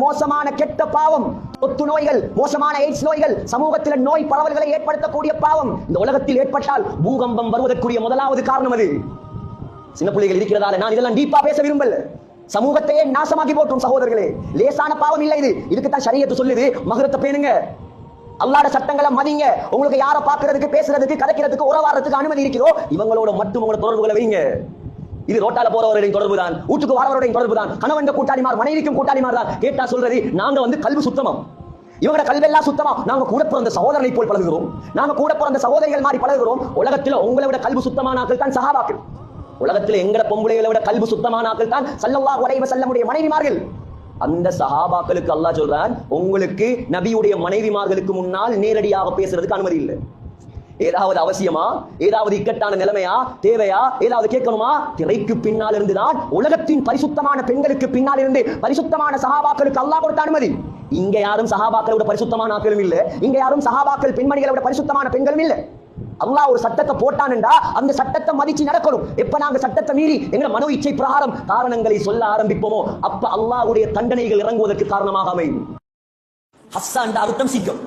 மோசமான கெட்ட பாவம் தொத்து நோய்கள், மோசமான எய்ட்ஸ் நோய்கள், சமூகத்தில் நோய் பரவல்களை ஏற்படுத்தக்கூடிய பாவம் இந்த உலகத்தில் ஏற்பட்டால் பூகம்பம் வருவதற்குரிய முதலாவது காரணம் அது. சின்ன பிள்ளைகள் இருக்கிறதால நான் இதெல்லாம் டீப்பா பேச விரும்பல. சமூகத்தையே நாசமாக்கி போட்டும் சகோதரர்களே. லேசான பாவம் இல்லை இது. இதுக்கு தான் ஷரியத்து சொல்லுது, மகரத்தை பேணுங்க, அல்லாஹ்வுடைய சட்டங்களை மதிங்க. உங்களுக்கு யாரை பார்க்கிறதுக்கு, பேசுறதுக்கு, கதைக்கிறதுக்கு, உறவாடுறதுக்கு அனுமதி இருக்கிறோ இவங்களோட மட்டும் உங்களோட தொடர்புகளை வைங்க. இது ரோட்டால போறவர்களின் தொடர்பு தான், வீட்டுக்கு வரவருடைய தொடர்பு தான், கணவன் கூட்டாளிமார், மனைவிக்கும் கூட்டாளிமார் தான். கேட்டா சொல்றது நாங்க கல்வி சுத்தமா, இவங்க கல்வெல்லாம் சுத்தமா, நாங்க கூட பிறந்த சகோதரனை போல் பழகுகிறோம், நாங்க கூட பிறந்த சகோதரிகள் மாதிரி பழகுகிறோம். உலகத்துல உங்களை விட கல்வி சுத்தமான ஆட்கள் தான் சஹாபாக்கள். உலகத்துல எங்கட பொம்பளைகளை விட கல்வி சுத்தமான ஆட்கள் தான் ஸல்லல்லாஹு அலைஹி வஸல்லமுடைய மனைவிமார்கள். அந்த சஹாபாக்களுக்கு அல்லாஹ் சொல்றான், உங்களுக்கு நபியுடைய மனைவிமார்களுக்கு முன்னால் நேரடியாக பேசுறதுக்கு அனுமதி இல்லை. ஏதாவது அவசியமா, ஏதாவது இக்கட்டான நிலைமையா, தேவையா, ஏதாவது கேட்கணுமா, திரைக்கு பின்னால் இருந்துதான் உலகத்தின் பரிசுத்தமான பெண்களுக்கு பின்னால் இருந்து பரிசுத்தமான சஹாபாக்களுக்கு அல்லாஹ் கொடுத்த அனுமதி. இங்க யாரும் சஹாபாக்களை விட பரிசுத்தமான ஆட்களும் இல்ல, இங்க யாரும் சஹாபாக்கள் பெண்மணிகளை விட பரிசுத்தமான பெண்களும் இல்ல. அல்லாஹ் ஒரு சட்டத்தை போட்டான்டா அந்த சட்டத்தை மதிச்சு நடக்கணும். எப்ப நாங்க சட்டத்தை மீறி எங்க மனோ இச்சை பிரகாரம் காரணங்களை சொல்ல ஆரம்பிப்போமோ அப்ப அல்லாஹ்வுடைய தண்டனைகள் இறங்குவதற்கு காரணமாக அமையும். ஹஸ்ஸான் அர்த்தம் சிக்கம்.